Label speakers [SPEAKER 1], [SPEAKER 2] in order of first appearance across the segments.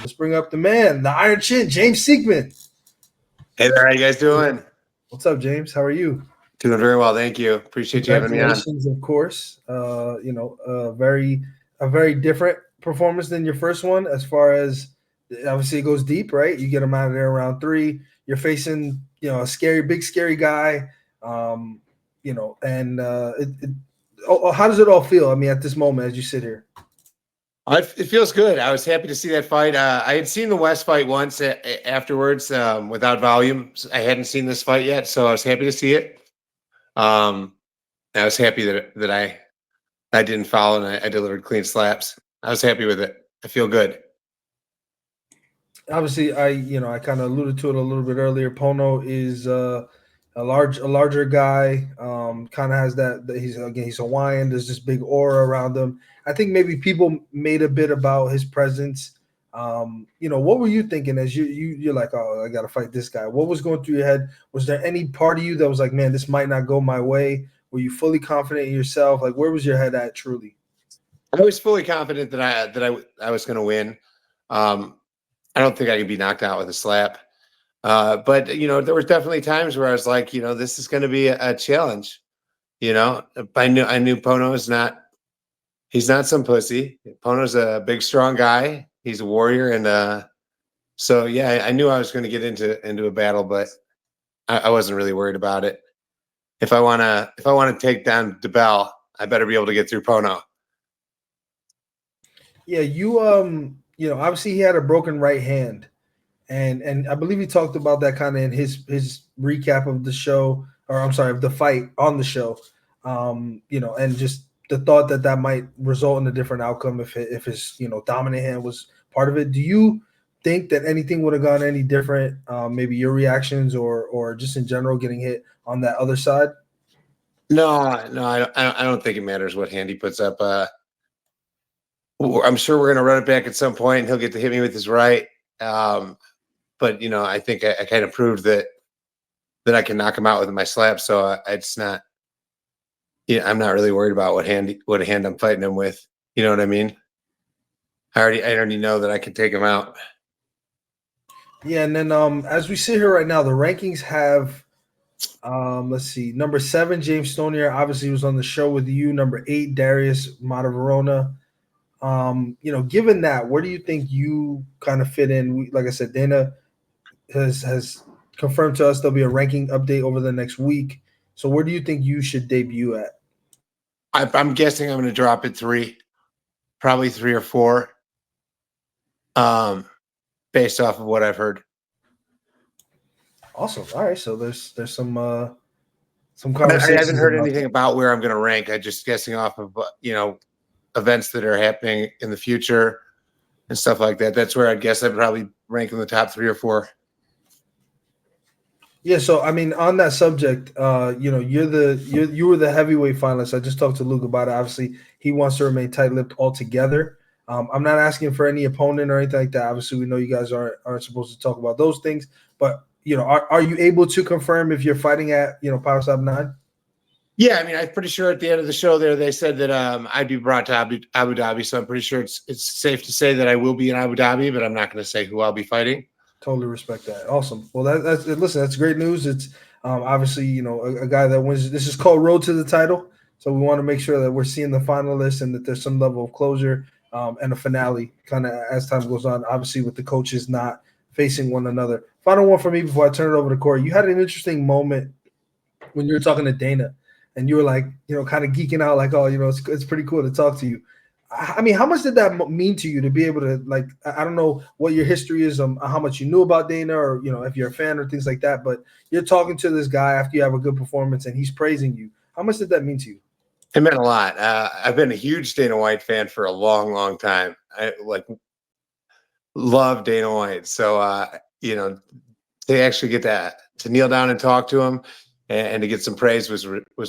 [SPEAKER 1] Let's bring up the man, the Iron Chin, James Siekmann.
[SPEAKER 2] Hey there, how you guys doing?
[SPEAKER 1] What's up, James? How are you?
[SPEAKER 2] Doing very well, thank you. Appreciate you having me on.
[SPEAKER 1] Congratulations, of course. A very different performance than your first one, as far as obviously it goes deep, right? You get him out of there around 3. You're facing, a big scary guy. How does it all feel? I mean, at this moment, as you sit here.
[SPEAKER 2] It feels good. I was happy to see that fight. I had seen the Wes fight once afterwards without volume. I hadn't seen this fight yet, so I was happy to see it. I was happy that I didn't foul and I delivered clean slaps. I was happy with it. I feel good.
[SPEAKER 1] Obviously, I kind of alluded to it a little bit earlier. Pono is a larger guy. Kind of has that he's Hawaiian. There's this big aura around him. I think maybe people made a bit about his presence. What were you thinking as you're like, oh, I got to fight this guy? What was going through your head? Was there any part of you that was like, man, this might not go my way? Were you fully confident in yourself? Like, where was your head at truly?
[SPEAKER 2] I was fully confident that I was going to win. I don't think I could be knocked out with a slap. But there were definitely times where I was like, this is going to be a challenge. I knew Pono is not. He's not some pussy. Pono's a big, strong guy. He's a warrior, and so yeah, I knew I was going to get into a battle, but I wasn't really worried about it. If I want to take down Dibbell, I better be able to get through Pono.
[SPEAKER 1] Yeah, you obviously he had a broken right hand, and I believe he talked about that kind of in his recap of the show, or I'm sorry, of the fight on the show. And just the thought that might result in a different outcome if his dominant hand was part of it. Do you think that anything would have gone any different? Maybe your reactions or just in general getting hit on that other side?
[SPEAKER 2] No, I don't think it matters what hand he puts up. I'm sure we're going to run it back at some point, and he'll get to hit me with his right. But I think I kind of proved that I can knock him out with my slap. So it's not. I'm not really worried about what hand I'm fighting him with. You know what I mean? I already know that I can take him out.
[SPEAKER 1] Yeah, and then as we sit here right now, the rankings have let's see, number 7, James Stonier, obviously was on the show with you. Number 8, Darius Mataverona. Given that, where do you think you kind of fit in? Like I said, Dana has confirmed to us there'll be a ranking update over the next week. So where do you think you should debut at?
[SPEAKER 2] I'm guessing I'm going to drop at 3, probably 3 or 4, based off of what I've heard.
[SPEAKER 1] Awesome. All right. So there's some conversations.
[SPEAKER 2] I haven't heard anything about where I'm going to rank. I'm just guessing off of events that are happening in the future and stuff like that. That's where I guess I'd probably rank in the top 3 or 4.
[SPEAKER 1] Yeah, so I mean, on that subject, you were the heavyweight finalist. I just talked to Luke about it. Obviously, he wants to remain tight-lipped altogether. I'm not asking for any opponent or anything like that. Obviously, we know you guys aren't supposed to talk about those things. But are you able to confirm if you're fighting at Power Stop 9?
[SPEAKER 2] Yeah, I mean, I'm pretty sure at the end of the show there they said that I'd be brought to Abu Dhabi, so I'm pretty sure it's safe to say that I will be in Abu Dhabi, but I'm not going to say who I'll be fighting.
[SPEAKER 1] Totally respect that. Awesome. Well, that's great news. It's obviously a guy that wins. This is called Road to the Title, so we want to make sure that we're seeing the finalists and that there's some level of closure and a finale kind of as time goes on. Obviously, with the coaches not facing one another. Final one for me before I turn it over to Corey. You had an interesting moment when you were talking to Dana. And you were like, kind of geeking out, like, oh, it's pretty cool to talk to you. I mean, how much did that mean to you to be able to, like, I don't know what your history is, how much you knew about Dana, or if you're a fan or things like that. But you're talking to this guy after you have a good performance, and he's praising you. How much did that mean to you?
[SPEAKER 2] It meant a lot. I've been a huge Dana White fan for a long, long time. I love Dana White. So they actually get to kneel down and talk to him. And to get some praise was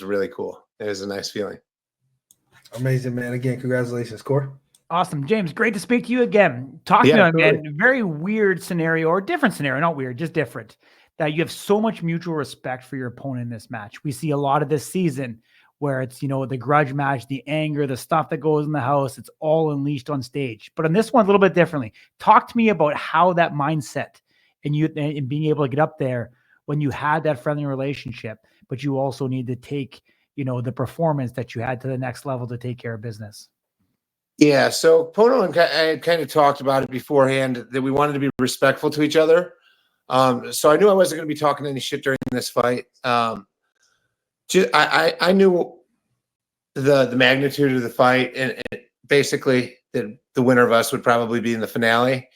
[SPEAKER 2] really cool. It was a nice feeling.
[SPEAKER 1] Amazing, man. Again, congratulations, Corey.
[SPEAKER 3] Awesome. James, great to speak to you again. Talk to me again. Very weird scenario, or different scenario, not weird, just different. That you have so much mutual respect for your opponent in this match. We see a lot of this season where it's, the grudge match, the anger, the stuff that goes in the house, it's all unleashed on stage. But on this one, a little bit differently. Talk to me about how that mindset and being able to get up there when you had that friendly relationship, but you also need to take, the performance that you had to the next level to take care of business.
[SPEAKER 2] Yeah. So Pono and I had kind of talked about it beforehand that we wanted to be respectful to each other. So I knew I wasn't going to be talking any shit during this fight. I knew the magnitude of the fight, and basically that the winner of us would probably be in the finale.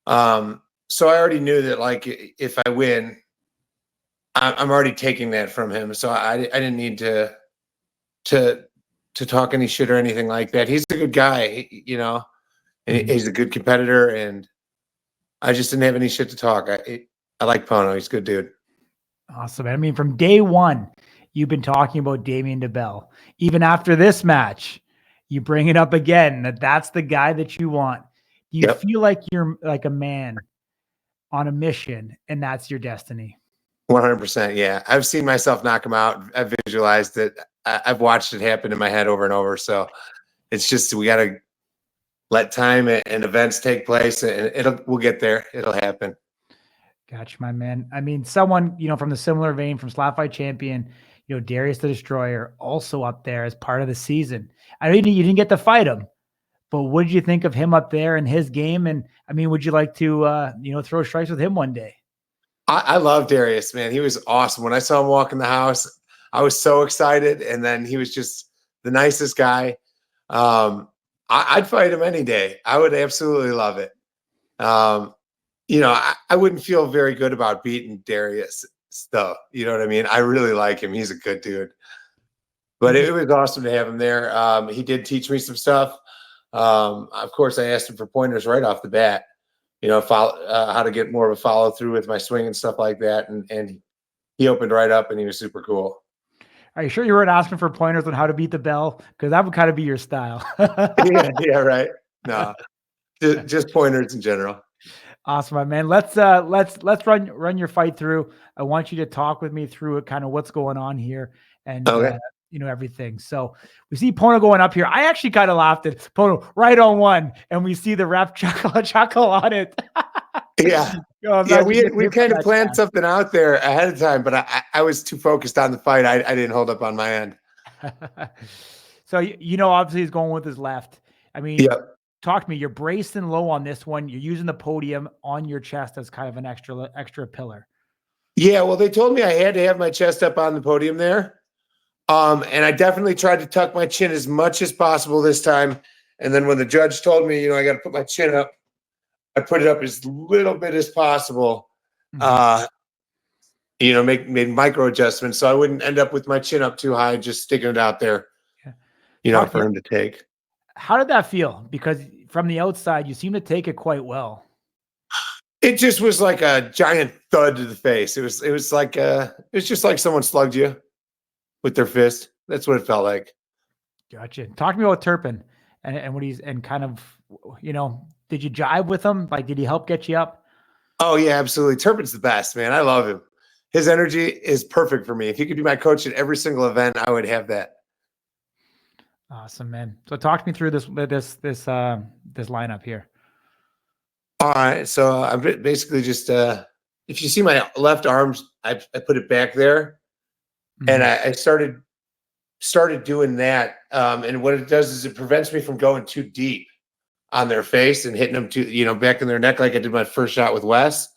[SPEAKER 2] So I already knew that, like, if I win, I'm already taking that from him. So I didn't need to talk any shit or anything like that. He's a good guy, and he's a good competitor, and I just didn't have any shit to talk. I like Pono. He's a good dude.
[SPEAKER 3] Awesome. I mean, from day one, you've been talking about Damien Dibbell. Even after this match, you bring it up again, that's the guy that you want. Do you feel like you're like a man on a mission and that's your destiny?
[SPEAKER 2] 100%. Yeah. I've seen myself knock him out. I've visualized it. I've watched it happen in my head over and over. So it's just, we got to let time and events take place, and we'll get there. It'll happen.
[SPEAKER 3] Gotcha, my man. I mean, someone, from the similar vein, from Slap Fight Champion, Darius the Destroyer, also up there as part of the season. I mean, you didn't get to fight him, but what did you think of him up there in his game? And I mean, would you like to, throw strikes with him one day?
[SPEAKER 2] I love Darius, man. He was awesome. When I saw him walk in the house, I was so excited. And then he was just the nicest guy. I'd fight him any day. I would absolutely love it. I wouldn't feel very good about beating Darius, though. You know what I mean? I really like him. He's a good dude. But it was awesome to have him there. He did teach me some stuff. Of course, I asked him for pointers right off the bat. How to get more of a follow through with my swing and stuff like that. And he opened right up, and he was super cool.
[SPEAKER 3] Are you sure you weren't asking for pointers on how to beat the bell? Because that would kind of be your style.
[SPEAKER 2] yeah, right. No, just pointers in general.
[SPEAKER 3] Awesome, my man. Let's run your fight through. I want you to talk with me through it, kind of what's going on here, and everything. So we see Pono going up here. I actually kind of laughed at Pono right on one, and we see the ref chuckle on it.
[SPEAKER 2] Yeah. We kind of planned something out there ahead of time, but I was too focused on the fight. I didn't hold up on my end.
[SPEAKER 3] So, obviously he's going with his left. I mean, talk to me. You're braced and low on this one. You're using the podium on your chest as kind of an extra pillar.
[SPEAKER 2] Yeah. Well, they told me I had to have my chest up on the podium there. And I definitely tried to tuck my chin as much as possible this time. And then when the judge told me, I got to put my chin up, I put it up as little bit as possible, made micro adjustments so I wouldn't end up with my chin up too high, just sticking it out there, for him to take.
[SPEAKER 3] How did that feel? Because from the outside, you seem to take it quite well.
[SPEAKER 2] It just was like a giant thud to the face. It was just like someone slugged you with their fist. That's what it felt like.
[SPEAKER 3] Gotcha. Talk to me about Turpin and what he's, and kind of, did you jive with him? Like, did he help get you up?
[SPEAKER 2] Oh yeah, absolutely. Turpin's the best, man. I love him. His energy is perfect for me. If he could be my coach at every single event, I would have that.
[SPEAKER 3] Awesome, man. So talk to me through this lineup here.
[SPEAKER 2] All right. So I'm basically just, if you see my left arm, I put it back there, and I started doing that. And what it does is it prevents me from going too deep on their face and hitting them to, back in their neck, like I did my first shot with Wes.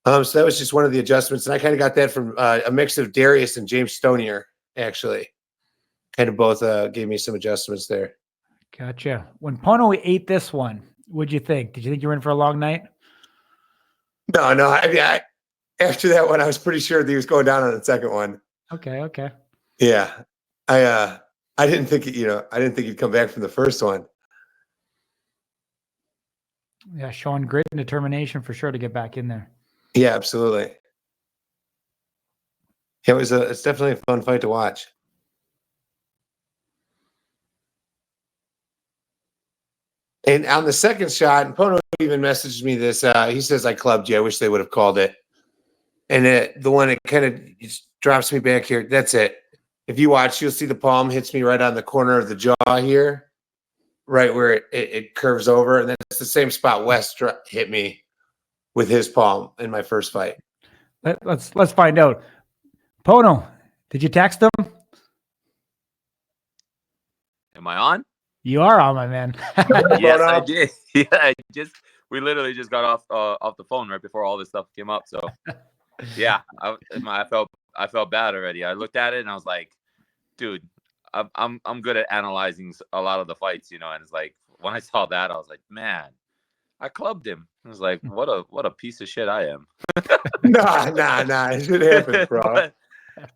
[SPEAKER 2] So that was just one of the adjustments. And I kind of got that from a mix of Darius and James Stonier, actually. Kind of both gave me some adjustments there.
[SPEAKER 3] Gotcha. When Pono ate this one, what'd you think? Did you think you were in for a long night?
[SPEAKER 2] No. I mean, after that one, I was pretty sure that he was going down on the second one.
[SPEAKER 3] Okay.
[SPEAKER 2] Yeah. I didn't think I didn't think he'd come back from the first one.
[SPEAKER 3] Yeah, showing grit and determination for sure to get back in there.
[SPEAKER 2] Yeah, absolutely. Yeah, it's definitely a fun fight to watch. And on the second shot, and Pono even messaged me this. He says, I clubbed you. I wish they would have called it. And the one that kind of drops me back here, that's it. if you watch, you'll see the palm hits me right on the corner of the jaw here, right where it curves over. And then it's the same spot Wes hit me with his palm in my first fight.
[SPEAKER 3] Let's find out. Pono, did you text him?
[SPEAKER 4] Am I on?
[SPEAKER 3] You are on, my man.
[SPEAKER 4] Yes, I did. Yeah, we literally just got off the phone right before all this stuff came up. So yeah, I felt bad already. I looked at it and I was like, dude, I'm good at analyzing a lot of the fights, you know. And it's like when I saw that, I was like, man, I clubbed him. I was like, what a piece of shit I am.
[SPEAKER 2] Nah, it should happen, bro.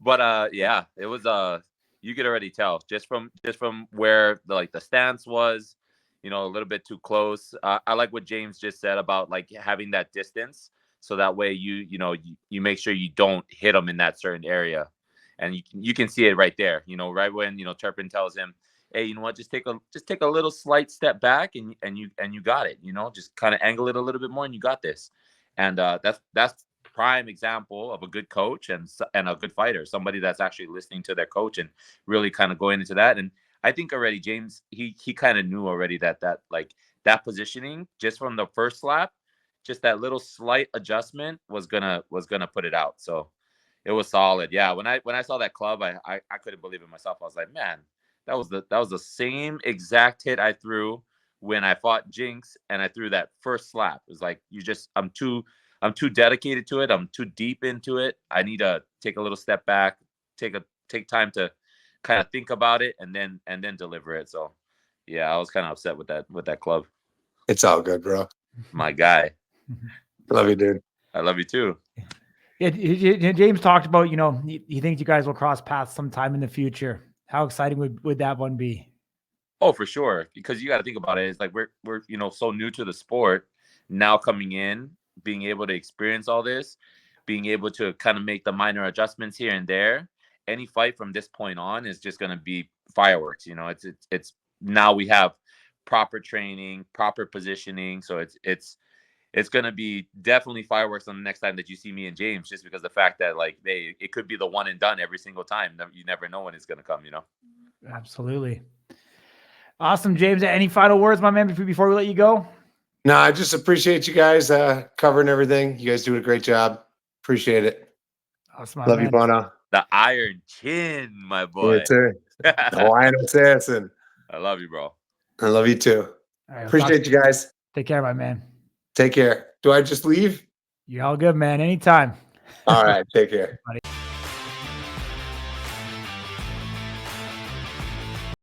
[SPEAKER 4] but yeah, it was you could already tell just from where the stance was, you know, a little bit too close. I like what James just said about like having that distance, so that way you make sure you don't hit him in that certain area, and you can see it right there. You know, right when Turpin tells him, hey, you know what, just take a little slight step back, and you got it. You know, just kind of angle it a little bit more, and you got this. And that's prime example of a good coach and a good fighter, somebody that's actually listening to their coach and really kind of going into that. And I think already James, he kind of knew already that that positioning just from the first slap, just that little slight adjustment was gonna put it out. So it was solid. Yeah, when I saw that club, I couldn't believe it myself. I was like, man, that was the same exact hit I threw when I fought Jinx, and I threw that first slap. It was like, I'm too dedicated to it. I'm too deep into it. I need to take a little step back, take time to kind of think about it, and then deliver it. So yeah, I was kind of upset with that club.
[SPEAKER 2] It's all good, bro.
[SPEAKER 4] My guy.
[SPEAKER 2] Love you, dude.
[SPEAKER 4] I love you too.
[SPEAKER 3] Yeah, James talked about, he thinks you guys will cross paths sometime in the future. How exciting would that one be?
[SPEAKER 4] Oh, for sure. Because you got to think about it. It's like we're so new to the sport now, coming in, being able to experience all this, being able to kind of make the minor adjustments here and there. Any fight from this point on is just going to be fireworks. You know, it's now we have proper training, proper positioning. So it's going to be definitely fireworks on the next time that you see me and James, just because the fact that it could be the one and done every single time. You never know when it's going to come,
[SPEAKER 3] Absolutely. Awesome, James. Any final words, my man, before we let you go?
[SPEAKER 2] No, I just appreciate you guys covering everything. You guys do a great job. Appreciate it.
[SPEAKER 3] Awesome,
[SPEAKER 2] Love you, Bono.
[SPEAKER 4] The Iron Chin, my boy.
[SPEAKER 2] You too. The Hawaiian Assassin.
[SPEAKER 4] I love you, bro.
[SPEAKER 2] I love you too.
[SPEAKER 3] Right,
[SPEAKER 2] appreciate you guys.
[SPEAKER 3] Take care, my man.
[SPEAKER 2] Take care. Do I just leave?
[SPEAKER 3] You're all good, man. Anytime.
[SPEAKER 2] All right. Take care.
[SPEAKER 3] Buddy.